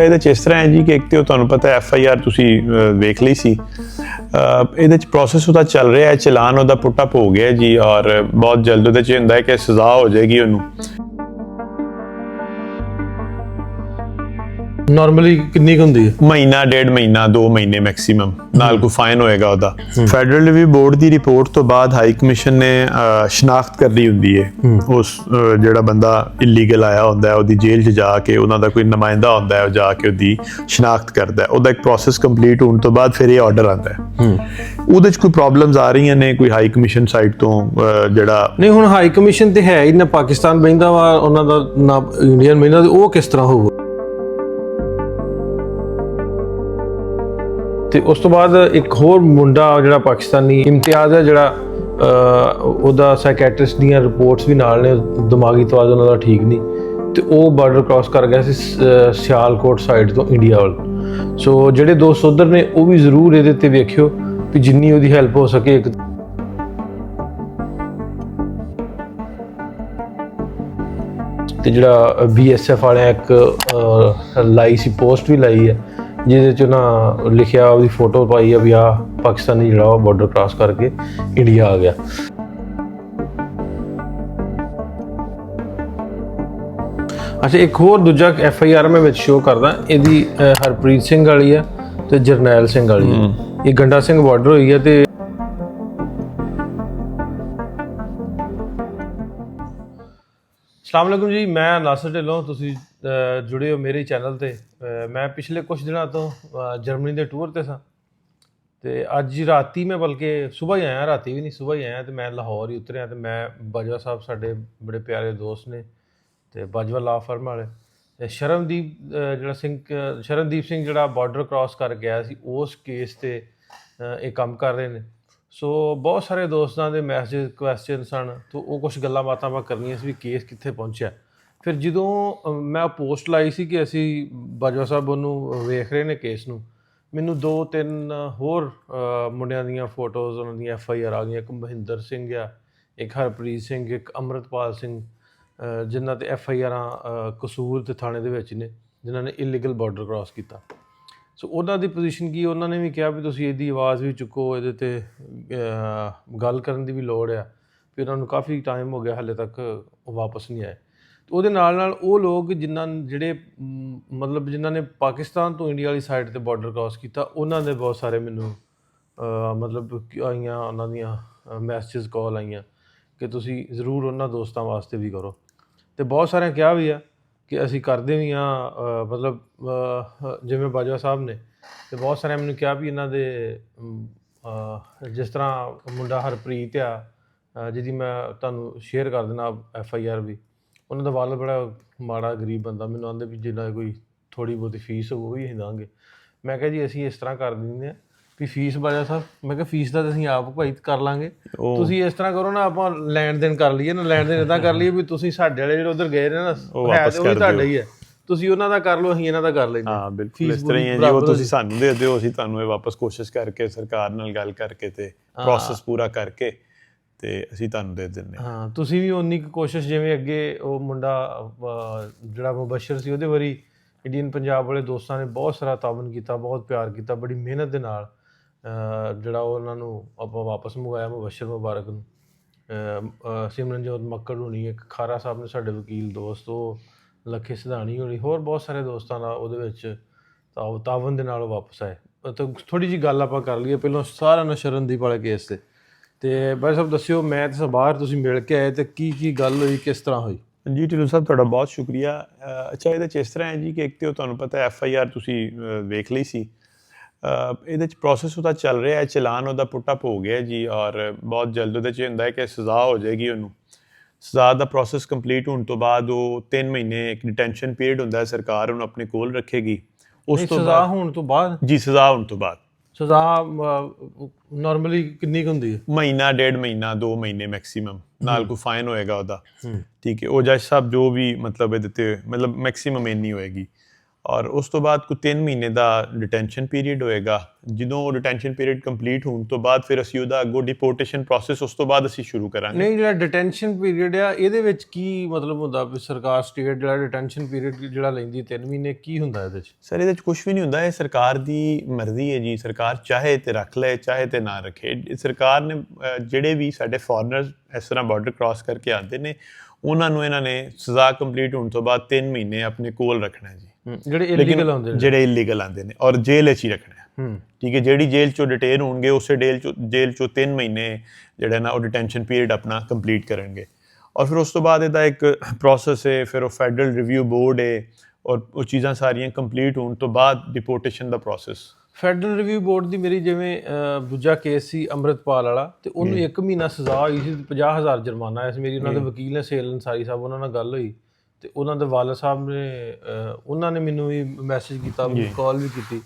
ਇਹਦੇ 'ਚ ਇਸ ਤਰ੍ਹਾਂ ਹੈ ਜੀ ਕਿ ਇੱਕ ਤਾਂ ਤੁਹਾਨੂੰ ਪਤਾ FIR ਤੁਸੀਂ ਵੇਖ ਲਈ ਸੀ। ਇਹਦੇ 'ਚ ਪ੍ਰੋਸੈਸ ਉਹਦਾ ਚੱਲ ਰਿਹਾ ਹੈ, ਚਲਾਨ ਉਹਦਾ ਪੁੱਟ ਅਪ ਹੋ ਗਿਆ ਜੀ ਔਰ ਬਹੁਤ ਜਲਦ ਉਹਦੇ 'ਚ ਹੁੰਦਾ ਹੈ ਕਿ ਸਜ਼ਾ ਹੋ ਜਾਏਗੀ ਉਹਨੂੰ। ਨਾਰਮਲੀ ਕਿੰਨੀ ਕੁ ਹੁੰਦੀ ਹੈ? ਮਹੀਨਾ, 1.5 ਮਹੀਨਾ, 2 ਮਹੀਨੇ ਮੈਕਸਿਮਮ, ਨਾਲ ਕੋਈ ਫਾਈਨ ਹੋਏਗਾ ਉਹਦਾ। ਫੈਡਰਲ ਰਿਵਿਊ ਬੋਰਡ ਦੀ ਰਿਪੋਰਟ ਤੋਂ ਬਾਅਦ ਹਾਈ ਕਮਿਸ਼ਨ ਨੇ ਸ਼ਨਾਖਤ ਕਰਨੀ ਹੁੰਦੀ ਹੈ ਉਸ ਜਿਹੜਾ ਬੰਦਾ ਇਲੀਗਲ ਆਇਆ ਹੁੰਦਾ ਹੈ, ਉਹਦੀ ਜੇਲ੍ਹ 'ਚ ਜਾ ਕੇ ਉਹਨਾਂ ਦਾ ਕੋਈ ਨੁਮਾਇੰਦਾ ਹੁੰਦਾ ਹੈ, ਉਹ ਜਾ ਕੇ ਉਹਦੀ ਸ਼ਨਾਖਤ ਕਰਦਾ ਹੈ। ਉਹਦਾ ਇੱਕ ਪ੍ਰੋਸੈਸ ਕੰਪਲੀਟ ਹੋਣ ਤੋਂ ਬਾਅਦ ਫਿਰ ਇਹ ਆਰਡਰ ਆਉਂਦਾ ਹੈ। ਉਹਦੇ 'ਚ ਕੋਈ ਪ੍ਰੋਬਲਮਸ ਆ ਰਹੀਆਂ ਨੇ ਕੋਈ ਹਾਈ ਕਮਿਸ਼ਨ ਸਾਈਡ ਤੋਂ ਜਿਹੜਾ ਨਹੀਂ, ਹੁਣ ਹਾਈ ਕਮਿਸ਼ਨ ਤੇ ਹੈ ਹੀ ਨਾ, ਪਾਕਿਸਤਾਨ ਬਹਿੰਦਾ ਵਾ ਉਹਨਾਂ ਦਾ ਨਾ ਇੰਡੀਅਨ ਬਹਿੰਦਾ, ਤੇ ਉਹ ਕਿਸ ਤਰ੍ਹਾਂ ਹੋਊਗਾ? ਤੇ ਉਸ ਤੋਂ ਬਾਅਦ ਇੱਕ ਹੋਰ ਮੁੰਡਾ ਜਿਹੜਾ ਪਾਕਿਸਤਾਨੀ ਇਮਤਿਆਜ਼ ਹੈ, ਜਿਹੜਾ ਉਹਦਾ ਸਾਈਕੈਟਰਿਸਟ ਦੀਆਂ ਰਿਪੋਰਟਸ ਵੀ ਨਾਲ ਨੇ, ਦਿਮਾਗੀ ਤਵਾਜ਼ਨ ਉਹਨਾਂ ਦਾ ਠੀਕ ਨਹੀਂ, ਤੇ ਉਹ ਬਾਰਡਰ ਕ੍ਰਾਸ ਕਰ ਗਿਆ ਸੀ ਸਿਆਲਕੋਟ ਸਾਈਡ ਤੋਂ ਇੰਡੀਆ ਵੱਲ। ਸੋ ਜਿਹੜੇ ਦੋਸਤ ਉੱਧਰ ਨੇ ਉਹ ਵੀ ਜ਼ਰੂਰ ਇਹਦੇ ਤੇ ਵੇਖਿਓ ਵੀ ਜਿੰਨੀ ਉਹਦੀ ਹੈਲਪ ਹੋ ਸਕੇ। ਇੱਕ ਤੇ ਜਿਹੜਾ BSF ਵਾਲਿਆਂ ਇੱਕ ਲਾਈ ਸੀ, ਪੋਸਟ ਵੀ ਲਾਈ ਹੈ, ਜਿਹਦੇ 'ਚ ਉਹਨਾਂ ਲਿਖਿਆ, ਉਹਦੀ ਫੋਟੋ ਪਾਈ ਆ ਵੀ ਆ ਪਾਕਿਸਤਾਨੀ ਜਿਹੜਾ ਉਹ ਬਾਰਡਰ ਕ੍ਰਾਸ ਕਰਕੇ ਇੰਡੀਆ ਆ ਗਿਆ। ਅੱਛਾ, ਇੱਕ ਹੋਰ ਦੂਜਾ FIR ਮੈਂ ਵਿੱਚ ਸ਼ੋਅ ਕਰਦਾ, ਇਹਦੀ ਹਰਪ੍ਰੀਤ ਸਿੰਘ ਵਾਲੀ ਆ ਤੇ ਜਰਨੈਲ ਸਿੰਘ ਵਾਲੀ ਆ। ਇਹ ਗੰਡਾ ਸਿੰਘ ਬਾਰਡਰ ਹੋਈ ਹੈ। ਤੇ ਅਸਲਾਮ ਵਾਲੇਕੁਮ ਜੀ, ਮੈਂ ਨਾਸਰ ਢਿੱਲੋਂ, ਤੁਸੀਂ ਜੁੜੇ ਹੋ ਮੇਰੇ ਚੈਨਲ ਤੇ। ਮੈਂ ਪਿਛਲੇ ਕੁਝ ਦਿਨਾਂ ਤੋਂ ਜਰਮਨੀ ਦੇ ਟੂਰ ਤੇ ਸਾਂ, ਤੇ ਅੱਜ ਰਾਤੀ ਮੈਂ ਬਲਕਿ ਸੁਬਾਹ ਹੀ ਆਇਆ, ਰਾਤੀ ਵੀ ਨਹੀਂ ਸੁਬਾਹ ਹੀ ਆਇਆ, ਤੇ ਮੈਂ ਲਾਹੌਰ ਹੀ ਉਤਰਿਆ। ਤੇ ਮੈਂ ਬਾਜਵਾ ਸਾਹਿਬ ਸਾਡੇ ਬੜੇ ਪਿਆਰੇ ਦੋਸਤ ਨੇ, ਤੇ ਬਾਜਵਾ ਲਾ ਫਰਮ ਵਾਲੇ, ਤੇ ਸ਼ਰਨਦੀਪ ਸਿੰਘ ਜਿਹੜਾ ਬਾਰਡਰ ਕ੍ਰਾਸ ਕਰ ਗਿਆ ਸੀ, ਉਸ ਕੇਸ ਤੇ ਇਹ ਕੰਮ ਕਰ ਰਹੇ ਨੇ। ਸੋ ਬਹੁਤ ਸਾਰੇ ਦੋਸਤਾਂ ਦੇ ਮੈਸੇਜ ਕੁਐਸਚਨ ਸਨ, ਤਾਂ ਉਹ ਕੁਛ ਗੱਲਾਂ ਬਾਤਾਂ ਆਪਾਂ ਕਰਨੀਆਂ ਸੀ ਵੀ ਕੇਸ ਕਿੱਥੇ ਪਹੁੰਚਿਆ। ਫਿਰ ਜਦੋਂ ਮੈਂ ਪੋਸਟ ਲਾਈ ਸੀ ਕਿ ਅਸੀਂ ਬਾਜਵਾ ਸਾਹਿਬ ਉਹਨੂੰ ਵੇਖ ਰਹੇ ਨੇ ਕੇਸ ਨੂੰ, ਮੈਨੂੰ 2-3 ਹੋਰ ਮੁੰਡਿਆਂ ਦੀਆਂ ਫੋਟੋਜ਼, ਉਹਨਾਂ ਦੀਆਂ FIR ਆ ਗਈਆਂ। ਇੱਕ ਮਹਿੰਦਰ ਸਿੰਘ ਆ, ਇੱਕ ਹਰਪ੍ਰੀਤ ਸਿੰਘ, ਇੱਕ ਅੰਮ੍ਰਿਤਪਾਲ ਸਿੰਘ, ਜਿਨ੍ਹਾਂ 'ਤੇ FIR ਕਸੂਰ ਤੇ ਥਾਣੇ ਦੇ ਵਿੱਚ ਨੇ, ਜਿਨ੍ਹਾਂ ਨੇ ਇਲੀਗਲ ਬਾਰਡਰ ਕ੍ਰਾਸ ਕੀਤਾ। ਸੋ ਉਹਨਾਂ ਦੀ ਪੋਜੀਸ਼ਨ ਕੀ, ਉਹਨਾਂ ਨੇ ਵੀ ਕਿਹਾ ਵੀ ਤੁਸੀਂ ਇਹਦੀ ਆਵਾਜ਼ ਵੀ ਚੁੱਕੋ, ਇਹਦੇ 'ਤੇ ਗੱਲ ਕਰਨ ਦੀ ਵੀ ਲੋੜ ਆ। ਵੀ ਉਹਨਾਂ ਨੂੰ ਕਾਫੀ ਟਾਈਮ ਹੋ ਗਿਆ, ਹਾਲੇ ਤੱਕ ਉਹ ਵਾਪਸ ਨਹੀਂ ਆਏ। ਉਹਦੇ ਨਾਲ ਨਾਲ ਉਹ ਲੋਕ ਜਿਨ੍ਹਾਂ ਨੇ ਪਾਕਿਸਤਾਨ ਤੋਂ ਇੰਡੀਆ ਵਾਲੀ ਸਾਈਡ 'ਤੇ ਬਾਰਡਰ ਕ੍ਰਾਸ ਕੀਤਾ, ਉਹਨਾਂ ਦੇ ਬਹੁਤ ਸਾਰੇ ਮੈਨੂੰ ਆਈਆਂ, ਉਹਨਾਂ ਦੀਆਂ ਮੈਸੇਜ, ਕਾਲ ਆਈਆਂ ਕਿ ਤੁਸੀਂ ਜ਼ਰੂਰ ਉਹਨਾਂ ਦੋਸਤਾਂ ਵਾਸਤੇ ਵੀ ਕਰੋ। ਅਤੇ ਬਹੁਤ ਸਾਰਿਆਂ ਕਿਹਾ ਵੀ ਆ ਕਿ ਅਸੀਂ ਕਰਦੇ ਵੀ ਹਾਂ, ਜਿਵੇਂ ਬਾਜਵਾ ਸਾਹਿਬ ਨੇ, ਅਤੇ ਬਹੁਤ ਸਾਰਿਆਂ ਮੈਨੂੰ ਕਿਹਾ ਵੀ ਇਹਨਾਂ ਦੇ ਜਿਸ ਤਰ੍ਹਾਂ ਮੁੰਡਾ ਹਰਪ੍ਰੀਤ ਆ, ਜਿਹਦੀ ਮੈਂ ਤੁਹਾਨੂੰ ਸ਼ੇਅਰ ਕਰ ਦੇਣਾ FIR ਵੀ, ਉਹਨਾਂ ਦਾ ਵਾਲ ਬੜਾ ਮਾੜਾ, ਗਰੀਬ ਬੰਦਾ। ਮੈਨੂੰ ਆਉਂਦੇ ਵੀ ਜਿੰਨਾ ਕੋਈ ਥੋੜ੍ਹੀ ਬਹੁਤੀ ਫੀਸ ਹੋਊ ਉਹ ਵੀ ਅਸੀਂ ਦਾਂਗੇ। ਮੈਂ ਕਿਹਾ ਜੀ ਅਸੀਂ ਇਸ ਤਰ੍ਹਾਂ ਕਰ ਦਿੰਦੇ ਹਾਂ ਵੀ ਫੀਸ ਬਾਜਵਾ ਸਾਹਿਬ, ਮੈਂ ਕਿਹਾ ਫੀਸ ਦਾ ਤਾਂ ਅਸੀਂ ਆਪ ਭਾਈ ਕਰ ਲਾਂਗੇ, ਤੁਸੀਂ ਇਸ ਤਰ੍ਹਾਂ ਕਰੋ ਨਾ, ਆਪਾਂ ਲੈਣ ਦੇਣ ਕਰ ਲਈਏ ਨਾ, ਲੈਣ ਦੇਣ ਇੱਦਾਂ ਕਰ ਲਈਏ ਵੀ ਤੁਸੀਂ ਸਾਡੇ ਵਾਲੇ ਜਿਹੜੇ ਉੱਧਰ ਗਏ ਨੇ ਨਾ, ਹੈ ਤੇ ਉਹ ਵੀ ਤੁਹਾਡਾ ਹੀ ਹੈ, ਤੁਸੀਂ ਉਹਨਾਂ ਦਾ ਕਰ ਲਓ, ਅਸੀਂ ਇਹਨਾਂ ਦਾ ਕਰ ਲੈਂਦੇ। ਹਾਂ ਬਿਲਕੁਲ ਇਸ ਤਰ੍ਹਾਂ ਹੀ ਹੈ ਜੀ, ਉਹ ਤੁਸੀਂ ਸਾਨੂੰ ਦੇ ਦਿਓ, ਅਸੀਂ ਤੁਹਾਨੂੰ ਇਹ ਵਾਪਸ ਕੋਸ਼ਿਸ਼ ਕਰਕੇ ਸਰਕਾਰ ਨਾਲ ਗੱਲ ਕਰਕੇ ਤੇ ਪ੍ਰੋਸੈਸ ਪੂਰਾ ਕਰਕੇ ਤੇ ਅਸੀਂ ਤੁਹਾਨੂੰ ਦੇ ਦਿੰਦੇ ਹਾਂ। ਤੁਸੀਂ ਵੀ ਉਨੀ ਕੁ ਕੋਸ਼ਿਸ਼, ਜਿਵੇਂ ਅੱਗੇ ਉਹ ਮੁੰਡਾ ਜਿਹੜਾ ਮੁਬਸ਼ਰ ਸੀ, ਉਹਦੇ ਵਾਰੀ ਇੰਡੀਅਨ ਪੰਜਾਬ ਵਾਲੇ ਦੋਸਤਾਂ ਨੇ ਬਹੁਤ ਸਾਰਾ ਤਾਵਨ ਕੀਤਾ, ਬਹੁਤ ਪਿਆਰ ਕੀਤਾ, ਬੜੀ ਮਿਹਨਤ ਦੇ ਨਾਲ ਜਿਹੜਾ ਉਹਨਾਂ ਨੂੰ ਆਪਾਂ ਵਾਪਸ ਮੰਗਵਾਇਆ, ਮੁਬਸ਼ਰ ਮੁਬਾਰਕ ਨੂੰ। ਸਿਮਰਨਜੋਤ ਮੱਕੜ ਹੋਣੀ, ਇੱਕ ਖਾਰਾ ਸਾਹਿਬ ਨੇ ਸਾਡੇ ਵਕੀਲ ਦੋਸਤ, ਉਹ ਲੱਖੇ ਸਿਧਾਣੀ ਹੋਣੀ, ਹੋਰ ਬਹੁਤ ਸਾਰੇ ਦੋਸਤਾਂ ਨਾਲ ਉਹਦੇ ਵਿੱਚ ਤਾਵਨ ਦੇ ਨਾਲ ਉਹ ਵਾਪਸ ਆਏ। ਤਾਂ ਥੋੜ੍ਹੀ ਜਿਹੀ ਗੱਲ ਆਪਾਂ ਕਰ ਲਈਏ ਪਹਿਲਾਂ ਸਾਰਿਆਂ ਨਾਲ ਸ਼ਰਨਦੀਪ ਵਾਲੇ ਕੇਸ 'ਤੇ। ਅਤੇ ਬਾਈ ਸਾਹਿਬ ਦੱਸਿਓ, ਮੈਂ ਤਾਂ ਬਾਹਰ ਤੁਸੀਂ ਮਿਲ ਕੇ ਆਏ, ਅਤੇ ਕੀ ਗੱਲ ਹੋਈ, ਕਿਸ ਤਰ੍ਹਾਂ ਹੋਈ? ਜੀ ਢਿੱਲੋਂ ਸਾਹਿਬ, ਤੁਹਾਡਾ ਬਹੁਤ ਸ਼ੁਕਰੀਆ। ਅੱਛਾ, ਇਹਦੇ 'ਚ ਇਸ ਤਰ੍ਹਾਂ ਹੈ ਜੀ ਕਿ ਇੱਕ ਤਾਂ ਤੁਹਾਨੂੰ ਪਤਾ FIR ਤੁਸੀਂ ਵੇਖ ਲਈ ਸੀ। ਇਹਦੇ 'ਚ ਪ੍ਰੋਸੈਸ ਉਹਦਾ ਚੱਲ ਰਿਹਾ ਹੈ, ਚਲਾਨ ਉਹਦਾ ਪੁੱਟ ਅਪ ਹੋ ਗਿਆ ਜੀ ਔਰ ਬਹੁਤ ਜਲਦ ਉਹਦੇ 'ਚ ਹੁੰਦਾ ਹੈ ਕਿ ਸਜ਼ਾ ਹੋ ਜਾਏਗੀ ਉਹਨੂੰ। ਸਜ਼ਾ ਦਾ ਪ੍ਰੋਸੈਸ ਕੰਪਲੀਟ ਹੋਣ ਤੋਂ ਬਾਅਦ ਉਹ 3 ਮਹੀਨੇ ਇੱਕ ਡਿਟੈਂਸ਼ਨ ਪੀਰੀਅਡ ਹੁੰਦਾ ਹੈ, ਸਰਕਾਰ ਉਹਨੂੰ ਆਪਣੇ ਕੋਲ ਰੱਖੇਗੀ। ਉਸ ਤੋਂ ਸਜ਼ਾ ਹੋਣ ਤੋਂ ਬਾਅਦ? ਜੀ, ਸਜ਼ਾ ਹੋਣ ਤੋਂ ਬਾਅਦ। ਸਜ਼ਾ ਨਾਰਮਲੀ ਕਿੰਨੀ ਕੁ ਹੁੰਦੀ ਹੈ? ਮਹੀਨਾ, 1.5 ਮਹੀਨਾ, 2 ਮਹੀਨੇ ਮੈਕਸਿਮਮ, ਨਾਲ ਕੋਈ ਫਾਈਨ ਹੋਏਗਾ ਉਹਦਾ। ਠੀਕ ਹੈ, ਉਹ ਜੱਜ ਸਾਹਿਬ ਜੋ ਵੀ ਮਤਲਬ ਇਹਦੇ 'ਤੇ ਮੈਕਸਿਮਮ ਇੰਨੀ ਹੋਏਗੀ। ਔਰ ਉਸ ਤੋਂ ਬਾਅਦ ਕੋਈ 3 ਮਹੀਨੇ ਦਾ ਡਿਟੈਂਸ਼ਨ ਪੀਰੀਅਡ ਹੋਏਗਾ। ਜਦੋਂ ਉਹ ਡਿਟੈਂਸ਼ਨ ਪੀਰੀਅਡ ਕੰਪਲੀਟ ਹੋਣ ਤੋਂ ਬਾਅਦ ਫਿਰ ਅਸੀਂ ਉਹਦਾ ਅੱਗੋਂ ਡਿਪੋਰਟੇਸ਼ਨ ਪ੍ਰੋਸੈਸ ਉਸ ਤੋਂ ਬਾਅਦ ਅਸੀਂ ਸ਼ੁਰੂ ਕਰਾਂਗੇ। ਨਹੀਂ, ਜਿਹੜਾ ਡਿਟੈਂਸ਼ਨ ਪੀਰੀਅਡ ਆ ਇਹਦੇ ਵਿੱਚ ਕੀ ਮਤਲਬ ਹੁੰਦਾ ਵੀ ਸਰਕਾਰ ਸਟੇਟ ਜਿਹੜਾ ਡਿਟੈਂਸ਼ਨ ਪੀਰੀਅਡ ਜਿਹੜਾ ਲੈਂਦੀ 3 ਮਹੀਨੇ, ਕੀ ਹੁੰਦਾ ਇਹਦੇ 'ਚ? ਸਰ ਇਹਦੇ 'ਚ ਕੁਝ ਵੀ ਨਹੀਂ ਹੁੰਦਾ, ਇਹ ਸਰਕਾਰ ਦੀ ਮਰਜ਼ੀ ਹੈ ਜੀ। ਸਰਕਾਰ ਚਾਹੇ ਤੇ ਰੱਖ ਲਏ, ਚਾਹੇ ਤੇ ਨਾ ਰੱਖੇ। ਸਰਕਾਰ ਨੇ ਜਿਹੜੇ ਵੀ ਸਾਡੇ ਫੋਰਨਰਸ ਇਸ ਤਰ੍ਹਾਂ ਬਾਰਡਰ ਕ੍ਰਾਸ ਕਰਕੇ ਆਉਂਦੇ ਨੇ ਉਹਨਾਂ ਨੂੰ ਇਹਨਾਂ ਨੇ ਸਜ਼ਾ ਕੰਪਲੀਟ ਹੋਣ ਤੋਂ ਬਾਅਦ 3 ਮਹੀਨੇ ਆਪਣੇ ਕੋਲ ਰੱਖਣਾ ਜੀ। ਜਿਹੜੇ ਇਲੀਗਲ ਆਉਂਦੇ ਨੇ, ਜਿਹੜੇ ਇਲੀਗਲ ਆਉਂਦੇ ਨੇ ਔਰ ਜੇਲ੍ਹ 'ਚ ਹੀ ਰੱਖਣਾ। ਠੀਕ ਹੈ, ਜਿਹੜੀ ਜੇਲ੍ਹ 'ਚੋਂ ਡਿਟੇਨ ਹੋਣਗੇ ਉਸੇ ਜੇਲ੍ਹ 'ਚੋਂ 3 ਮਹੀਨੇ ਜਿਹੜਾ ਨਾ ਉਹ ਡਿਟੈਂਸ਼ਨ ਪੀਰੀਅਡ ਆਪਣਾ ਕੰਪਲੀਟ ਕਰਨਗੇ। ਔਰ ਫਿਰ ਉਸ ਤੋਂ ਬਾਅਦ ਇਹਦਾ ਇੱਕ ਪ੍ਰੋਸੈਸ ਹੈ, ਫਿਰ ਉਹ ਫੈਡਰਲ ਰਿਵਿਊ ਬੋਰਡ ਹੈ ਔਰ ਉਹ ਚੀਜ਼ਾਂ ਸਾਰੀਆਂ ਕੰਪਲੀਟ ਹੋਣ ਤੋਂ ਬਾਅਦ ਡਿਪੋਰਟੇਸ਼ਨ ਦਾ ਪ੍ਰੋਸੈਸ। ਫੈਡਰਲ ਰਿਵਿਊ ਬੋਰਡ ਦੀ ਮੇਰੀ ਜਿਵੇਂ ਦੂਜਾ ਕੇਸ ਸੀ ਅੰਮ੍ਰਿਤਪਾਲ ਵਾਲਾ, ਤੇ ਉਹਨੂੰ 1 ਮਹੀਨਾ ਸਜ਼ਾ ਹੋਈ ਸੀ, 50,000 ਜੁਰਮਾਨਾ ਆਇਆ ਸੀ। ਮੇਰੀ ਉਹਨਾਂ ਦੇ ਵਕੀਲ ਨੇ ਸੇਲ ਅੰਸਾਰੀ ਸਾਹਿਬ, ਉਹਨਾਂ ਨਾਲ ਗੱਲ ਹੋਈ ਤੇ ਉਹਨਾਂ ਦੇ ਵਾਲਦ ਸਾਹਿਬ ਨੇ ਉਹਨਾਂ ਨੇ ਮੈਨੂੰ ਵੀ ਮੈਸੇਜ ਕੀਤਾ, ਕਾਲ ਵੀ ਕੀਤੀ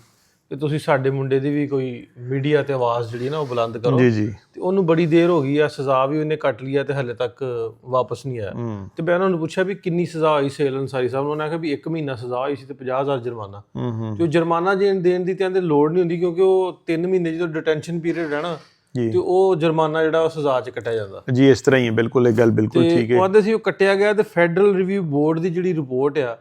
ਕਿ ਤੁਸੀਂ ਸਾਡੇ ਮੁੰਡੇ ਦੀ ਵੀ ਕੋਈ ਮੀਡੀਆ ਤੇ ਆਵਾਜ਼ ਜਿਹੜੀ ਨਾ ਉਹ ਬੁਲੰਦ ਕਰੋ। ਜੀ। ਤੇ ਉਹਨੂੰ ਬੜੀ ਦੇਰ ਹੋ ਗਈ ਆ, ਸਜ਼ਾ ਵੀ ਉਹਨੇ ਕੱਟ ਲਈ ਆ ਤੇ ਹਲੇ ਤੱਕ ਵਾਪਸ ਨਹੀਂ ਆਇਆ। ਤੇ ਮੈਂ ਉਹਨਾਂ ਨੂੰ ਪੁੱਛਿਆ ਵੀ ਕਿੰਨੀ ਸਜ਼ਾ ਹੋਈ ਸੇਲ ਅੰਸਾਰੀ ਸਾਹਿਬ ਨੂੰ, ਉਹਨਾਂ ਨੇ ਕਿਹਾ ਵੀ 1 ਮਹੀਨਾ ਸਜ਼ਾ ਹੋਈ ਸੀ ਤੇ 50,000 ਜੁਰਮਾਨਾ। ਤੇ ਉਹ ਜੁਰਮਾਨਾ ਦੇਣ ਦੀ ਤੇ ਲੋੜ ਨਹੀਂ ਹੁੰਦੀ, ਕਿਉਂਕਿ ਉਹ 3 ਮਹੀਨੇ ਜਦੋਂ ਡਿਟੈਂਸ਼ਨ ਪੀਰੀਅਡ ਹੈ ਨਾ ਤੇ ਉਹ ਜੁਰਮਾਨਾ ਜਿਹੜਾ ਉਹ ਸਜ਼ਾ 'ਚ ਕੱਟਿਆ ਜਾਂਦਾ ਜੀ। ਇਸ ਤਰ੍ਹਾਂ ਹੀ ਹੈ, ਬਿਲਕੁਲ ਇਹ ਗੱਲ ਬਿਲਕੁਲ ਠੀਕ ਹੈ। ਉਹ ਆਂਦੇ ਸੀ ਉਹ ਕੱਟਿਆ ਗਿਆ। ਤੇ ਫੈਡਰਲ ਰਿਵਿਊ ਬੋਰਡ ਦੀ ਜਿਹੜੀ ਰਿਪੋਰਟ ਆ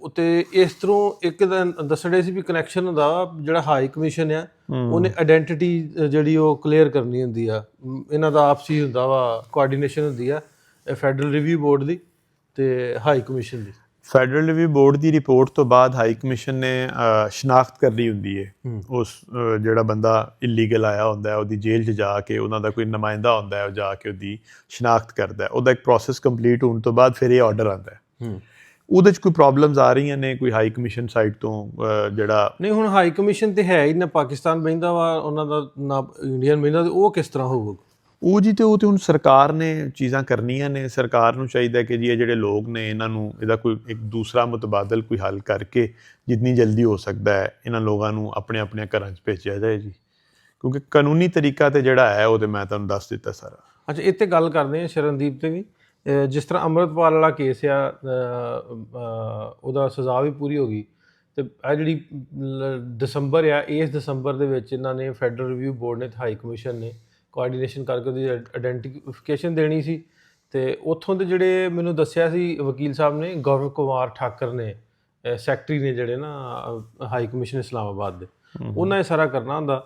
ਉੱਤੇ ਇਸ ਤਰ੍ਹਾਂ ਇੱਕ ਦੱਸਣੇ ਸੀ ਵੀ ਕਨੈਕਸ਼ਨ ਹੁੰਦਾ, ਜਿਹੜਾ ਹਾਈ ਕਮਿਸ਼ਨ ਆ ਉਹਨੇ ਆਇਡੈਂਟੀਟੀ ਜਿਹੜੀ ਉਹ ਕਲੀਅਰ ਕਰਨੀ ਹੁੰਦੀ ਆ, ਇਹਨਾਂ ਦਾ ਆਪਸੀ ਹੁੰਦਾ ਵਾ, ਕੋਆਰਡੀਨੇਸ਼ਨ ਹੁੰਦੀ ਆ ਫੈਡਰਲ ਰਿਵਿਊ ਬੋਰਡ ਦੀ ਤੇ ਹਾਈ ਕਮਿਸ਼ਨ ਦੀ। ਫੈਡਰਲ ਰਿਵਿਊ ਬੋਰਡ ਦੀ ਰਿਪੋਰਟ ਤੋਂ ਬਾਅਦ ਹਾਈ ਕਮਿਸ਼ਨ ਨੇ ਸ਼ਨਾਖਤ ਕਰਨੀ ਹੁੰਦੀ ਹੈ ਉਸ ਜਿਹੜਾ ਬੰਦਾ ਇਲੀਗਲ ਆਇਆ ਹੁੰਦਾ ਹੈ, ਉਹਦੀ ਜੇਲ੍ਹ 'ਚ ਜਾ ਕੇ ਉਹਨਾਂ ਦਾ ਕੋਈ ਨੁਮਾਇੰਦਾ ਹੁੰਦਾ ਹੈ, ਉਹ ਜਾ ਕੇ ਉਹਦੀ ਸ਼ਨਾਖਤ ਕਰਦਾ ਹੈ। ਉਹਦਾ ਇੱਕ ਪ੍ਰੋਸੈਸ ਕੰਪਲੀਟ ਹੋਣ ਤੋਂ ਬਾਅਦ ਫਿਰ ਇਹ ਆਰਡਰ ਆਉਂਦਾ ਹੈ। ਉਹਦੇ 'ਚ ਕੋਈ ਪ੍ਰੋਬਲਮਸ ਆ ਰਹੀਆਂ ਨੇ ਕੋਈ ਹਾਈ ਕਮਿਸ਼ਨ ਸਾਈਡ ਤੋਂ ਜਿਹੜਾ? ਨਹੀਂ, ਹੁਣ ਹਾਈ ਕਮਿਸ਼ਨ ਤੇ ਹੈ ਹੀ ਨਾ, ਪਾਕਿਸਤਾਨ ਬਹਿੰਦਾ ਵਾ, ਉਹਨਾਂ ਦਾ ਨਾ ਇੰਡੀਅਨ ਬਹਿੰਦਾ, ਤੇ ਉਹ ਕਿਸ ਤਰ੍ਹਾਂ ਹੋਊਗਾ? ਉਹ ਜੀ ਤੇ ਹੁਣ ਸਰਕਾਰ ਨੇ ਚੀਜ਼ਾਂ ਕਰਨੀਆਂ ਨੇ। ਸਰਕਾਰ ਨੂੰ ਚਾਹੀਦਾ ਕਿ ਜੀ ਇਹ ਜਿਹੜੇ ਲੋਕ ਨੇ ਇਹਨਾਂ ਨੂੰ ਇਹਦਾ ਕੋਈ ਇੱਕ ਦੂਸਰਾ ਮੁਤਬਾਦਲ ਕੋਈ ਹੱਲ ਕਰਕੇ ਜਿੰਨੀ ਜਲਦੀ ਹੋ ਸਕਦਾ ਹੈ ਇਹਨਾਂ ਲੋਕਾਂ ਨੂੰ ਆਪਣੇ ਆਪਣੇ ਘਰਾਂ 'ਚ ਭੇਜਿਆ ਜਾਏ ਜੀ, ਕਿਉਂਕਿ ਕਾਨੂੰਨੀ ਤਰੀਕਾ ਤੇ ਜਿਹੜਾ ਹੈ ਉਹ ਤੇ ਮੈਂ ਤੁਹਾਨੂੰ ਦੱਸ ਦਿੱਤਾ ਸਾਰਾ। ਅੱਛਾ, ਇੱਥੇ ਗੱਲ ਕਰਦੇ ਹਾਂ ਸ਼ਰਨਦੀਪ ਤੇ ਵੀ। ਜਿਸ ਤਰ੍ਹਾਂ ਅੰਮ੍ਰਿਤਪਾਲ ਵਾਲਾ ਕੇਸ ਆ, ਉਹਦਾ ਸਜ਼ਾ ਵੀ ਪੂਰੀ ਹੋ ਗਈ ਤੇ ਇਹ ਜਿਹੜੀ ਦਸੰਬਰ ਆ, ਇਸ ਦਸੰਬਰ ਦੇ ਵਿੱਚ ਇਹਨਾਂ ਨੇ ਫੈਡਰਲ ਰਿਵਿਊ ਬੋਰਡ ਨੇ, ਹਾਈ ਕਮਿਸ਼ਨ ਨੇ ਕੋਆਰਡੀਨੇਸ਼ਨ ਕਰਕੇ ਉਹਦੀ ਆਇਡੈਂਟੀਫਿਕੇਸ਼ਨ ਦੇਣੀ ਸੀ। ਤੇ ਉੱਥੋਂ ਦੇ ਜਿਹੜੇ ਮੈਨੂੰ ਦੱਸਿਆ ਸੀ ਵਕੀਲ ਸਾਹਿਬ ਨੇ, ਗੌਰਵ ਕੁਮਾਰ ਠਾਕਰ ਨੇ, ਸੈਕਟਰੀ ਨੇ ਜਿਹੜੇ ਨਾ ਹਾਈ ਕਮਿਸ਼ਨ ਇਸਲਾਮਾਬਾਦ ਦੇ, ਉਹਨਾਂ ਇਹ ਸਾਰਾ ਕਰਨਾ ਹੁੰਦਾ,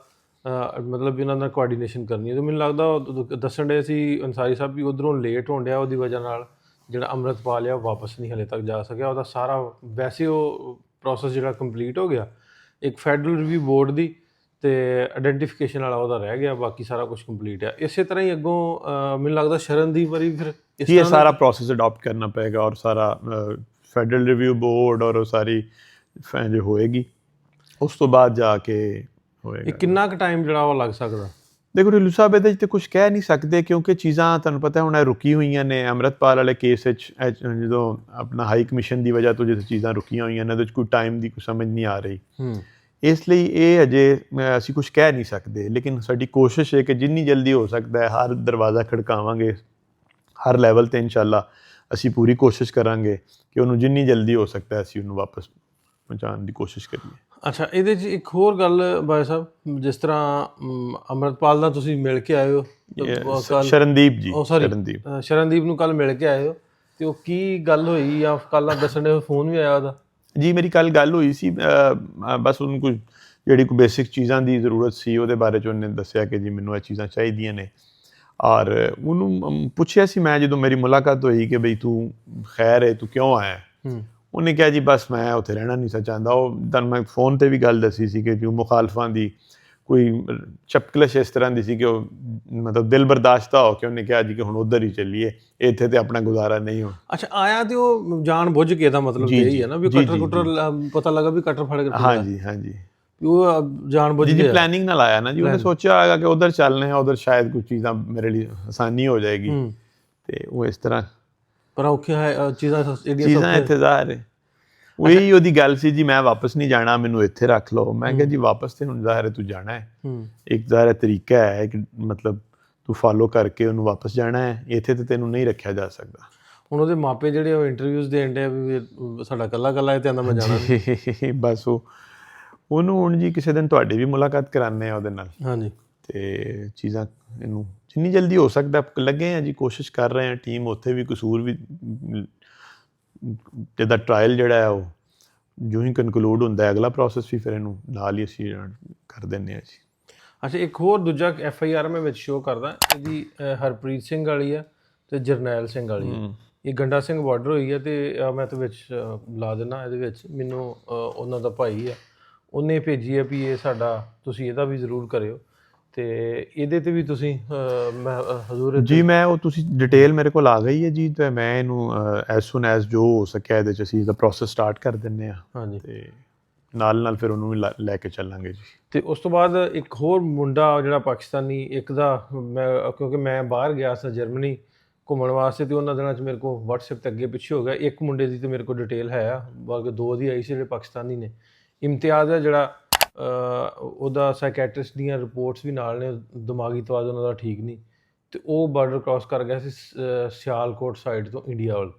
ਮਤਲਬ ਇਹਨਾਂ ਨਾਲ ਕੋਆਰਡੀਨੇਸ਼ਨ ਕਰਨੀ ਹੈ। ਤੇ ਮੈਨੂੰ ਲੱਗਦਾ ਦੱਸਣ ਦੇ ਸੀ ਅੰਸਾਰੀ ਸਾਹਿਬ ਵੀ ਉੱਧਰੋਂ ਲੇਟ ਹੋਣ ਡਿਆ, ਉਹਦੀ ਵਜ੍ਹਾ ਨਾਲ ਜਿਹੜਾ ਅੰਮ੍ਰਿਤਪਾਲ ਆ ਉਹ ਵਾਪਸ ਨਹੀਂ ਹਲੇ ਤੱਕ ਜਾ ਸਕਿਆ। ਉਹਦਾ ਸਾਰਾ ਵੈਸੇ ਉਹ ਪ੍ਰੋਸੈਸ ਜਿਹੜਾ ਕੰਪਲੀਟ ਹੋ ਗਿਆ, ਇੱਕ ਫੈਡਰਲ ਰਿਵਿਊ ਬੋਰਡ ਦੀ ਤੇ ਆਇਡੈਂਟੀਫਿਕੇਸ਼ਨ ਵਾਲਾ ਉਹਦਾ ਰਹਿ ਗਿਆ, ਬਾਕੀ ਸਾਰਾ ਕੁਝ ਕੰਪਲੀਟ ਆ। ਇਸੇ ਤਰ੍ਹਾਂ ਹੀ ਅੱਗੋਂ ਮੈਨੂੰ ਲੱਗਦਾ ਸ਼ਰਨਦੀਪ ਵਾਰੀ ਫਿਰ ਇਹ ਸਾਰਾ ਪ੍ਰੋਸੈਸ ਅਡਾਪਟ ਕਰਨਾ ਪਏਗਾ ਔਰ ਸਾਰਾ ਫੈਡਰਲ ਰਿਵਿਊ ਬੋਰਡ ਔਰ ਉਹ ਸਾਰੀ ਜੋ ਹੋਏਗੀ ਉਸ ਤੋਂ ਬਾਅਦ ਜਾ ਕੇ ਹੋਏਗਾ। ਕਿੰਨਾ ਕੁ ਟਾਈਮ ਜਿਹੜਾ ਉਹ ਲੱਗ ਸਕਦਾ? ਦੇਖੋ ਢਿੱਲੋਂ ਸਾਹਿਬ, ਇਹਦੇ 'ਚ ਤਾਂ ਕੁਝ ਕਹਿ ਨਹੀਂ ਸਕਦੇ ਕਿਉਂਕਿ ਚੀਜ਼ਾਂ ਤੁਹਾਨੂੰ ਪਤਾ ਹੁਣ ਰੁਕੀ ਹੋਈਆਂ ਨੇ। ਅੰਮ੍ਰਿਤਪਾਲ ਵਾਲੇ ਕੇਸ ਵਿੱਚ ਜਦੋਂ ਆਪਣਾ ਹਾਈ ਕਮਿਸ਼ਨ ਦੀ ਵਜ੍ਹਾ ਤੋਂ ਜਿੱਥੇ ਚੀਜ਼ਾਂ ਰੁਕੀਆਂ ਹੋਈਆਂ ਨੇ ਉਹਦੇ 'ਚ ਕੋਈ ਟਾਈਮ ਦੀ ਕੋਈ ਸਮਝ ਨਹੀਂ ਆ ਰਹੀ, ਇਸ ਲਈ ਇਹ ਅਜੇ ਅਸੀਂ ਕੁਝ ਕਹਿ ਨਹੀਂ ਸਕਦੇ। ਲੇਕਿਨ ਸਾਡੀ ਕੋਸ਼ਿਸ਼ ਹੈ ਕਿ ਜਿੰਨੀ ਜਲਦੀ ਹੋ ਸਕਦਾ ਹੈ ਹਰ ਦਰਵਾਜ਼ਾ ਖੜਕਾਵਾਂਗੇ, ਹਰ ਲੈਵਲ 'ਤੇ ਇਨਸ਼ਾਅੱਲਾ ਅਸੀਂ ਪੂਰੀ ਕੋਸ਼ਿਸ਼ ਕਰਾਂਗੇ ਕਿ ਉਹਨੂੰ ਜਿੰਨੀ ਜਲਦੀ ਹੋ ਸਕਦਾ ਅਸੀਂ ਉਹਨੂੰ ਵਾਪਸ ਪਹੁੰਚਾਉਣ ਦੀ ਕੋਸ਼ਿਸ਼ ਕਰੀਏ। ਅੱਛਾ, ਇਹਦੇ 'ਚ ਇੱਕ ਹੋਰ ਗੱਲ ਬਾਈ ਸਾਹਿਬ, ਜਿਸ ਤਰ੍ਹਾਂ ਅੰਮ੍ਰਿਤਪਾਲ ਦਾ ਤੁਸੀਂ ਮਿਲ ਕੇ ਆਏ ਹੋ, ਸ਼ਰਨਦੀਪ ਜੀ, ਸ਼ਰਨਦੀਪ ਨੂੰ ਕੱਲ ਮਿਲ ਕੇ ਆਏ ਹੋ, ਤੇ ਉਹ ਕੀ ਗੱਲ ਹੋਈ ਆ? ਕੱਲ੍ਹ ਦੱਸਣ ਦੇ ਫੋਨ ਵੀ ਆਇਆ ਉਹਦਾ ਜੀ। ਮੇਰੀ ਕੱਲ ਗੱਲ ਹੋਈ ਸੀ, ਬਸ ਉਹਨੂੰ ਕੋਈ ਜਿਹੜੀ ਕੋਈ ਬੇਸਿਕ ਚੀਜ਼ਾਂ ਦੀ ਜ਼ਰੂਰਤ ਸੀ ਉਹਦੇ ਬਾਰੇ 'ਚ ਉਹਨੇ ਦੱਸਿਆ ਕਿ ਜੀ ਮੈਨੂੰ ਇਹ ਚੀਜ਼ਾਂ ਚਾਹੀਦੀਆਂ ਨੇ। ਔਰ ਉਹਨੂੰ ਪੁੱਛਿਆ ਸੀ ਮੈਂ ਜਦੋਂ ਮੇਰੀ ਮੁਲਾਕਾਤ ਹੋਈ ਕਿ ਬਈ ਤੂੰ ਖੈਰ ਹੈ, ਤੂੰ ਕਿਉਂ ਆਇਆ? ਉਹਨੇ ਕਿਹਾ ਜੀ ਬਸ ਮੈਂ ਉੱਥੇ ਰਹਿਣਾ ਨਹੀਂ ਸੀ ਚਾਹੁੰਦਾ। ਉਹ ਤੁਹਾਨੂੰ ਮੈਂ ਫੋਨ 'ਤੇ ਵੀ ਗੱਲ ਦੱਸੀ ਸੀ ਕਿ ਜੋ ਮੁਖਾਲਫਾਂ ਦੀ ਕੋਈ ਚਪਕਲਸ਼ ਇਸ ਤਰ੍ਹਾਂ ਦੀ ਸੀ ਕਿ ਉਹ ਮਤਲਬ ਦਿਲ ਬਰਦਾਸ਼ਤਾ ਹੋ ਕੇ ਉਹਨੇ ਕਿਹਾ ਜੀ ਕਿ ਹੁਣ ਉੱਧਰ ਹੀ ਚੱਲੀਏ, ਇੱਥੇ ਤੇ ਆਪਣਾ ਗੁਜ਼ਾਰਾ ਨਹੀਂ ਹੋ। ਅੱਛਾ, ਆਇਆ ਤੇ ਉਹ ਜਾਣ ਬੁੱਝ ਕੇ ਦਾ ਮਤਲਬ ਇਹ ਹੀ ਹੈ ਨਾ ਵੀ ਕਟਰ ਪਤਾ ਲੱਗਾ ਵੀ ਕਟਰ ਫੜ ਕੇ? ਹਾਂਜੀ, ਉਹ ਜਾਣ ਬੁੱਝ ਕੇ ਪਲੈਨਿੰਗ ਨਾਲ ਆਇਆ ਨਾ ਜੀ। ਉਹਨੇ ਸੋਚਿਆ ਹੋਏਗਾ ਕਿ ਉੱਧਰ ਚੱਲਨੇ ਆ, ਉੱਧਰ ਸ਼ਾਇਦ ਕੁਝ ਚੀਜ਼ਾਂ ਮੇਰੇ ਲਈ ਆਸਾਨੀ ਹੋ ਜਾਏਗੀ ਤੇ ਉਹ ਇਸ ਤਰ੍ਹਾਂ। ਪਰ ਔਖੇ ਹੈ ਚੀਜ਼ਾਂ ਇੰਤਜ਼ਾਰ ਹੈ। ਉਹੀ ਉਹਦੀ ਗੱਲ ਸੀ ਜੀ, ਮੈਂ ਵਾਪਸ ਨਹੀਂ ਜਾਣਾ, ਮੈਨੂੰ ਇੱਥੇ ਰੱਖ ਲਓ। ਮੈਂ ਕਿਹਾ ਜੀ ਵਾਪਸ ਤੇ ਹੁਣ ਜ਼ਾਹਿਰ ਹੈ ਤੂੰ ਜਾਣਾ ਹੈ, ਇੱਕ ਜ਼ਾਹਿਰ ਤਰੀਕਾ ਹੈ ਕਿ ਮਤਲਬ ਤੂੰ ਫਾਲੋ ਕਰਕੇ ਉਹਨੂੰ ਵਾਪਸ ਜਾਣਾ ਹੈ, ਇੱਥੇ ਤੇ ਤੈਨੂੰ ਨਹੀਂ ਰੱਖਿਆ ਜਾ ਸਕਦਾ। ਹੁਣ ਉਹਦੇ ਮਾਪੇ ਜਿਹੜੇ ਉਹ ਇੰਟਰਵਿਊਜ਼ ਦੇਣ ਦੇ ਵੀ ਸਾਡਾ ਕੱਲਾ ਕੱਲਾ ਹੈ ਤੇ ਆਂਦਾ ਮੈਂ ਜਾਣਾ ਨਹੀਂ। ਬਸ ਉਹਨੂੰ ਹੁਣ ਜੀ ਕਿਸੇ ਦਿਨ ਤੁਹਾਡੀ ਵੀ ਮੁਲਾਕਾਤ ਕਰਾਉਂਦੇ ਆ ਉਹਦੇ ਨਾਲ, ਹਾਂਜੀ ਤੇ ਚੀਜ਼ਾਂ ਇਹਨੂੰ ਜਿੰਨੀ ਜਲਦੀ ਹੋ ਸਕਦਾ ਲੱਗੇ ਆ ਜੀ, ਕੋਸ਼ਿਸ਼ ਕਰ ਰਹੇ ਆ ਟੀਮ। ਉੱਥੇ ਵੀ ਕਸੂਰ ਵੀ ਜਿਹਦਾ ਟਰਾਇਲ ਜਿਹੜਾ ਹੈ ਉਹ ਜੋ ਹੀ ਕਨਕਲੂਡ ਹੁੰਦਾ ਹੈ, ਅਗਲਾ ਪ੍ਰੋਸੈਸ ਵੀ ਫਿਰ ਇਹਨੂੰ ਨਾਲ ਹੀ ਅਸੀਂ ਕਰ ਦਿੰਦੇ ਆ ਜੀ। ਅੱਛਾ, ਇੱਕ ਹੋਰ ਦੂਜਾ FIR ਮੈਂ ਵਿੱਚ ਸ਼ੋਅ ਕਰਦਾ, ਇਹਦੀ ਹਰਪ੍ਰੀਤ ਸਿੰਘ ਵਾਲੀ ਆ ਤੇ ਜਰਨੈਲ ਸਿੰਘ ਵਾਲੀ ਆ। ਇਹ ਗੰਡਾ ਸਿੰਘ ਬਾਰਡਰ ਹੋਈ ਹੈ ਤੇ ਮੈਂ ਤਾਂ ਵਿੱਚ ਲਾ ਦਿੰਦਾ। ਇਹਦੇ ਵਿੱਚ ਮੈਨੂੰ ਉਹਨਾਂ ਦਾ ਭਾਈ ਆ, ਉਹਨੇ ਭੇਜੀ ਆ ਵੀ ਇਹ ਸਾਡਾ ਤੁਸੀਂ ਇਹਦਾ ਵੀ ਜ਼ਰੂਰ ਕਰਿਓ, ਤੇ ਇਹਦੇ ਤੇ ਵੀ ਤੁਸੀਂ ਮੈਂ ਹਜ਼ੂਰ ਜੀ ਮੈਂ ਉਹ ਤੁਸੀਂ ਡਿਟੇਲ ਮੇਰੇ ਕੋਲ ਆ ਗਈ ਹੈ ਜੀ, ਤੇ ਮੈਂ ਇਹਨੂੰ ਐਜ਼ ਸੂਨ ਐਜ਼ ਜੋ ਹੋ ਸਕਿਆ ਇਹਦੇ 'ਚ ਅਸੀਂ ਇਹਦਾ ਪ੍ਰੋਸੈਸ ਸਟਾਰਟ ਕਰ ਦਿੰਦੇ ਹਾਂ। ਹਾਂਜੀ, ਤੇ ਨਾਲ ਫਿਰ ਉਹਨੂੰ ਵੀ ਲੈ ਕੇ ਚੱਲਾਂਗੇ ਜੀ। ਤੇ ਉਸ ਤੋਂ ਬਾਅਦ ਇੱਕ ਹੋਰ ਮੁੰਡਾ ਜਿਹੜਾ ਪਾਕਿਸਤਾਨੀ, ਇੱਕ ਦਾ ਮੈਂ ਕਿਉਂਕਿ ਮੈਂ ਬਾਹਰ ਗਿਆ ਸੀ ਜਰਮਨੀ ਘੁੰਮਣ ਵਾਸਤੇ, ਤੇ ਉਹਨਾਂ ਦਿਨਾਂ 'ਚ ਮੇਰੇ ਕੋਲ WhatsApp ਤੇ ਅੱਗੇ ਪਿੱਛੇ ਹੋ ਗਿਆ। ਇੱਕ ਮੁੰਡੇ ਦੀ ਤੇ ਮੇਰੇ ਕੋਲ ਡਿਟੇਲ ਹੈ ਆ, ਬਾਕੀ 2 ਦੀ ਆਈ ਸੀ ਜਿਹੜੇ ਪਾਕਿਸਤਾਨੀ ਨੇ। ਇਮਤਿਆਜ਼ ਹੈ ਜਿਹੜਾ, ਉਹਦਾ ਸਾਈਕੈਟਰਿਸਟ ਦੀਆਂ ਰਿਪੋਰਟਸ ਵੀ ਨਾਲ ਨੇ, ਦਿਮਾਗੀ ਤਵਾਜ਼ਨ ਉਹਨਾਂ ਦਾ ਠੀਕ ਨਹੀਂ, ਤੇ ਉਹ ਬਾਰਡਰ ਕ੍ਰਾਸ ਕਰ ਗਿਆ ਸੀ ਸਿਆਲਕੋਟ ਸਾਈਡ ਤੋਂ ਇੰਡੀਆ ਵੱਲ।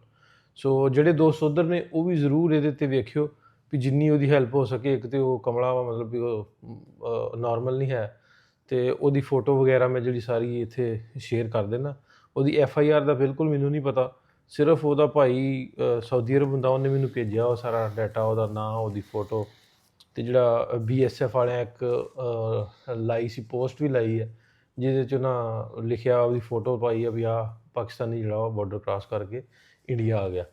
ਸੋ ਜਿਹੜੇ ਦੋਸਤ ਉੱਧਰ ਨੇ ਉਹ ਵੀ ਜ਼ਰੂਰ ਇਹਦੇ 'ਤੇ ਵੇਖਿਓ ਵੀ ਜਿੰਨੀ ਉਹਦੀ ਹੈਲਪ ਹੋ ਸਕੇ। ਇੱਕ ਤਾਂ ਉਹ ਕਮਲਾ ਵਾ, ਮਤਲਬ ਵੀ ਉਹ ਨਾਰਮਲ ਨਹੀਂ ਹੈ, ਤੇ ਉਹਦੀ ਫੋਟੋ ਵਗੈਰਾ ਮੈਂ ਜਿਹੜੀ ਸਾਰੀ ਇੱਥੇ ਸ਼ੇਅਰ ਕਰ ਦੇਣਾ। ਉਹਦੀ FIR ਦਾ ਬਿਲਕੁਲ ਮੈਨੂੰ ਨਹੀਂ ਪਤਾ, ਸਿਰਫ ਉਹਦਾ ਭਾਈ ਸਾਊਦੀ ਅਰਬ ਹੁੰਦਾ, ਉਹਨੇ ਮੈਨੂੰ ਭੇਜਿਆ ਉਹ ਸਾਰਾ ਡਾਟਾ, ਉਹਦਾ ਨਾਂ, ਉਹਦੀ ਫੋਟੋ, ਤੇ ਜਿਹੜਾ BSF ਵਾਲਿਆਂ ਇੱਕ ਲਾਈ ਸੀ, ਪੋਸਟ ਵੀ ਲਾਈ ਹੈ, ਜਿਹਦੇ 'ਚ ਉਹਨਾਂ ਲਿਖਿਆ, ਉਹਦੀ ਫੋਟੋ ਪਾਈ ਆ ਵੀ ਆਹ ਪਾਕਿਸਤਾਨੀ ਜਿਹੜਾ ਉਹ ਬਾਰਡਰ ਕ੍ਰਾਸ ਕਰਕੇ ਇੰਡੀਆ ਆ ਗਿਆ।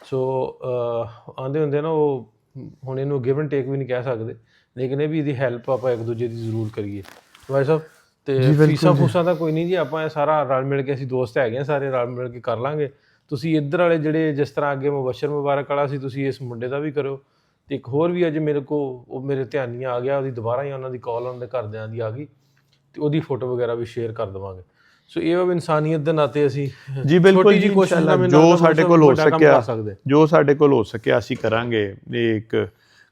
ਸੋ ਆਉਂਦੇ ਹੁੰਦੇ ਨਾ ਉਹ, ਹੁਣ ਇਹਨੂੰ ਗਿਵ ਐਂਡ ਟੇਕ ਵੀ ਨਹੀਂ ਕਹਿ ਸਕਦੇ, ਲੇਕਿਨ ਇਹ ਵੀ ਇਹਦੀ ਹੈਲਪ ਆਪਾਂ ਇੱਕ ਦੂਜੇ ਦੀ ਜ਼ਰੂਰ ਕਰੀਏ ਭਾਈ ਸਾਹਿਬ। ਤੇ ਫੀਸਾਂ ਫੂਸਾਂ ਦਾ ਕੋਈ ਨਹੀਂ ਜੀ, ਆਪਾਂ ਇਹ ਸਾਰਾ ਰਲ ਮਿਲ ਕੇ, ਅਸੀਂ ਦੋਸਤ ਹੈਗੇ ਆ ਸਾਰੇ, ਰਲ ਮਿਲ ਕੇ ਕਰ ਲਾਂਗੇ। ਤੁਸੀਂ ਇੱਧਰ ਵਾਲੇ ਜਿਹੜੇ ਜਿਸ ਤਰ੍ਹਾਂ ਅੱਗੇ ਮੁਬਸ਼ਰ ਮੁਬਾਰਕ ਵਾਲਾ ਸੀ, ਤੁਸੀਂ ਇਸ ਮੁੰਡੇ ਦਾ ਵੀ ਕਰੋ। ਤੇ ਇੱਕ ਹੋਰ ਵੀ ਅਜੇ ਮੇਰੇ ਕੋਲ ਉਹ ਮੇਰੇ ਧਿਆਨ ਨਹੀਂ ਆ ਗਿਆ, ਉਹਦੀ ਦੁਬਾਰਾ ਹੀ ਉਹਨਾਂ ਦੀ ਕਾਲ ਉਹਨਾਂ ਦੇ ਘਰਦਿਆਂ ਦੀ ਆ ਗਈ, ਤੇ ਉਹਦੀ ਫੋਟੋ ਵਗੈਰਾ ਵੀ ਸ਼ੇਅਰ ਕਰ ਦੇਵਾਂਗੇ। ਸੋ ਇਹ ਉਹ ਇਨਸਾਨੀਅਤ ਦੇ ਨਾਤੇ ਅਸੀਂ ਜੀ ਬਿਲਕੁਲ ਜੀ, ਜੋ ਸਾਡੇ ਕੋਲ ਹੋ ਸਕਿਆ, ਜੋ ਸਾਡੇ ਕੋਲ ਹੋ ਸਕਿਆ ਅਸੀਂ ਕਰਾਂਗੇ। ਇਹ ਇੱਕ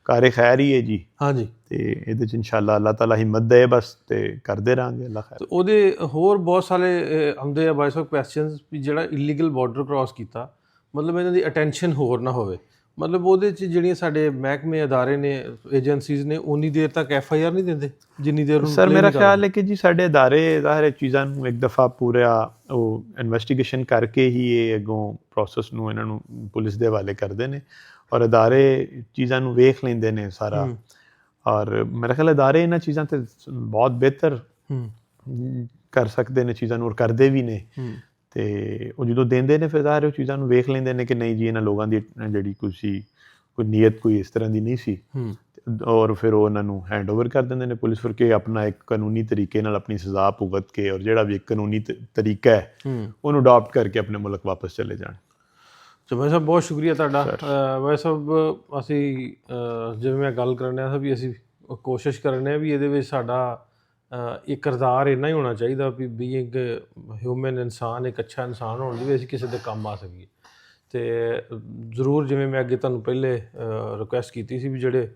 ਕਾਰੇ ਖੈਰ ਹੀ ਹੈ ਜੀ। ਹਾਂਜੀ, ਤੇ ਇਹਦੇ 'ਚ ਇਨਸ਼ਾਅੱਲਾ ਅੱਲਾਹ ਤਾਲਾ ਹਿੰਮਤ ਦੇ ਬਸ, ਤੇ ਕਰਦੇ ਰਹਾਂਗੇ ਅੱਲਾਹ ਖੈਰ। ਤੇ ਉਹਦੇ ਹੋਰ ਬਹੁਤ ਸਾਰੇ ਆਉਂਦੇ ਆ ਬਾਈ ਸਾਹਿਬ ਕੁਐਸਚਨਸ ਵੀ ਜਿਹੜਾ ਇਲੀਗਲ ਬਾਰਡਰ ਕ੍ਰਾਸ ਕੀਤਾ, ਮਤਲਬ ਇਹਨਾਂ ਦੀ ਅਟੈਂਸ਼ਨ ਹੋਰ ਨਾ ਹੋਵੇ, ਮਤਲਬ ਉਹਦੇ 'ਚ ਜਿਹੜੀਆਂ ਸਾਡੇ ਮਹਿਕਮੇ ਅਦਾਰੇ ਨੇ, ਏਜੰਸੀਜ਼ ਨੇ, ਉਨੀ ਦੇਰ ਤੱਕ FIR ਨਹੀਂ ਦਿੰਦੇ ਜਿੰਨੀ ਦੇਰ ਨੂੰ। ਸਰ ਮੇਰਾ ਖਿਆਲ ਹੈ ਕਿ ਜੀ ਸਾਡੇ ਅਦਾਰੇ ਜ਼ਾਹਿਰ ਚੀਜ਼ਾਂ ਨੂੰ ਇੱਕ ਦਫਾ ਪੂਰਾ ਉਹ ਇਨਵੈਸਟੀਗੇਸ਼ਨ ਕਰਕੇ ਹੀ ਇਹ ਅੱਗੋਂ ਪ੍ਰੋਸੈਸ ਨੂੰ ਇਹਨਾਂ ਨੂੰ ਪੁਲਿਸ ਦੇ ਹਵਾਲੇ ਕਰਦੇ ਨੇ, ਔਰ ਅਦਾਰੇ ਚੀਜ਼ਾਂ ਨੂੰ ਵੇਖ ਲੈਂਦੇ ਨੇ ਸਾਰਾ। ਔਰ ਮੇਰਾ ਖਿਆਲ ਅਦਾਰੇ ਇਹਨਾਂ ਚੀਜ਼ਾਂ 'ਤੇ ਬਹੁਤ ਬਿਹਤਰ ਕਰ ਸਕਦੇ ਨੇ ਚੀਜ਼ਾਂ ਨੂੰ, ਔਰ ਕਰਦੇ ਵੀ ਨੇ। ਤੇ ਉਹ ਜਦੋਂ ਦਿੰਦੇ ਨੇ ਫਿਰ ਜ਼ਾਹਿਰ ਉਹ ਚੀਜ਼ਾਂ ਨੂੰ ਵੇਖ ਲੈਂਦੇ ਨੇ ਕਿ ਨਹੀਂ ਜੀ ਇਹਨਾਂ ਲੋਕਾਂ ਦੀ ਜਿਹੜੀ ਕੋਈ ਨੀਅਤ ਕੋਈ ਇਸ ਤਰ੍ਹਾਂ ਦੀ ਨਹੀਂ ਸੀ, ਔਰ ਫਿਰ ਉਹ ਉਹਨਾਂ ਨੂੰ ਹੈਂਡ ਓਵਰ ਕਰ ਦਿੰਦੇ ਨੇ ਪੁਲਿਸ, ਫਿਰ ਕੇ ਆਪਣਾ ਇੱਕ ਕਾਨੂੰਨੀ ਤਰੀਕੇ ਨਾਲ ਆਪਣੀ ਸਜ਼ਾ ਭੁਗਤ ਕੇ, ਔਰ ਜਿਹੜਾ ਵੀ ਇੱਕ ਕਾਨੂੰਨੀ ਤਰੀਕਾ ਹੈ ਉਹਨੂੰ ਅਡਾਪਟ ਕਰਕੇ ਆਪਣੇ ਮੁਲਕ ਵਾਪਸ ਚਲੇ ਜਾਣ। ਸੋ ਭਾਈ ਸਾਹਿਬ ਬਹੁਤ ਸ਼ੁਕਰੀਆ ਤੁਹਾਡਾ। ਭਾਈ ਸਾਹਿਬ ਅਸੀਂ ਜਿਵੇਂ ਮੈਂ ਗੱਲ ਕਰਨ ਡਿਆ ਸੀ ਵੀ ਅਸੀਂ ਕੋਸ਼ਿਸ਼ ਕਰਨੇ ਆ ਵੀ ਇਹਦੇ ਵਿੱਚ ਸਾਡਾ ਇੱਕ ਕਿਰਦਾਰ ਇੰਨਾ ਹੀ ਹੋਣਾ ਚਾਹੀਦਾ ਵੀ ਬੀਇੰਗ ਹਿਊਮਨ ਇਨਸਾਨ, ਇੱਕ ਅੱਛਾ ਇਨਸਾਨ ਹੋਣ ਦੀ ਵੀ ਅਸੀਂ ਕਿਸੇ ਦੇ ਕੰਮ ਆ ਸਕੀਏ। ਤੇ ਜ਼ਰੂਰ ਜਿਵੇਂ ਮੈਂ ਅੱਗੇ ਤੁਹਾਨੂੰ ਪਹਿਲੇ ਰਿਕੁਐਸਟ ਕੀਤੀ ਸੀ ਵੀ ਜਿਹੜੇ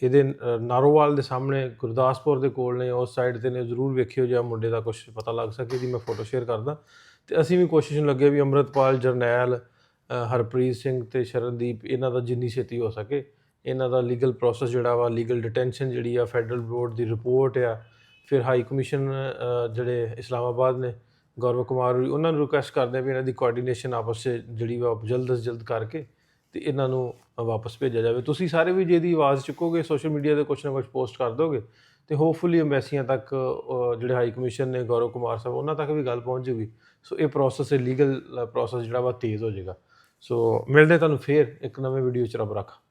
ਇਹਦੇ ਨਾਰੋਵਾਲ ਦੇ ਸਾਹਮਣੇ ਗੁਰਦਾਸਪੁਰ ਦੇ ਕੋਲ ਨੇ, ਉਸ ਸਾਈਡ 'ਤੇ ਨੇ, ਜ਼ਰੂਰ ਵੇਖਿਓ ਜੇ ਮੁੰਡੇ ਦਾ ਕੁਛ ਪਤਾ ਲੱਗ ਸਕੇ ਜੀ, ਮੈਂ ਫੋਟੋ ਸ਼ੇਅਰ ਕਰਦਾ। ਤੇ ਅਸੀਂ ਵੀ ਕੋਸ਼ਿਸ਼ ਲੱਗੇ ਵੀ ਅੰਮ੍ਰਿਤਪਾਲ, ਜਰਨੈਲ, ਹਰਪ੍ਰੀਤ ਸਿੰਘ ਤੇ ਸ਼ਰਨਦੀਪ, ਇਹਨਾਂ ਦਾ ਜਿੰਨੀ ਛੇਤੀ ਹੋ ਸਕੇ ਇਹਨਾਂ ਦਾ ਲੀਗਲ ਪ੍ਰੋਸੈਸ ਜਿਹੜਾ ਵਾ, ਲੀਗਲ ਡਿਟੈਂਸ਼ਨ ਜਿਹੜੀ ਆ, ਫੈਡਰਲ ਬੋਰਡ ਦੀ ਰਿਪੋਰਟ ਆ, ਫਿਰ ਹਾਈ ਕਮਿਸ਼ਨ ਜਿਹੜੇ ਇਸਲਾਮਾਬਾਦ ਨੇ, ਗੌਰਵ ਕੁਮਾਰ, ਉਹਨਾਂ ਨੂੰ ਰਿਕੁਐਸਟ ਕਰਦੇ ਆ ਵੀ ਇਹਨਾਂ ਦੀ ਕੋਆਰਡੀਨੇਸ਼ਨ ਆਪਸ 'ਚ ਜਿਹੜੀ ਵਾ ਜਲਦ ਤੋਂ ਜਲਦ ਕਰਕੇ ਤੇ ਇਹਨਾਂ ਨੂੰ ਵਾਪਸ ਭੇਜਿਆ ਜਾਵੇ। ਤੁਸੀਂ ਸਾਰੇ ਵੀ ਜੇ ਇਹਦੀ ਆਵਾਜ਼ ਚੁੱਕੋਗੇ, ਸੋਸ਼ਲ ਮੀਡੀਆ 'ਤੇ ਕੁਛ ਨਾ ਕੁਛ ਪੋਸਟ ਕਰ ਦੋਗੇ, ਤੇ ਹੋਪਫੁਲੀ ਅੰਬੈਸੀਆਂ ਤੱਕ, ਜਿਹੜੇ ਹਾਈ ਕਮਿਸ਼ਨ ਨੇ, ਗੌਰਵ ਕੁਮਾਰ ਸਾਹਿਬ, ਉਹਨਾਂ ਤੱਕ ਵੀ ਗੱਲ ਪਹੁੰਚ ਜੂਗੀ। ਸੋ ਇਹ ਪ੍ਰੋਸੈਸ, ਲੀਗਲ ਪ੍ਰੋਸੈਸ ਜਿਹੜਾ ਵਾ ਤੇਜ਼ ਹੋ ਜਾਏਗਾ। ਸੋ ਮਿਲਦੇ ਤੁਹਾਨੂੰ ਫੇਰ ਇੱਕ ਨਵੇਂ ਵੀਡੀਓ 'ਚ, ਰੱਬ ਰੱਖਾ।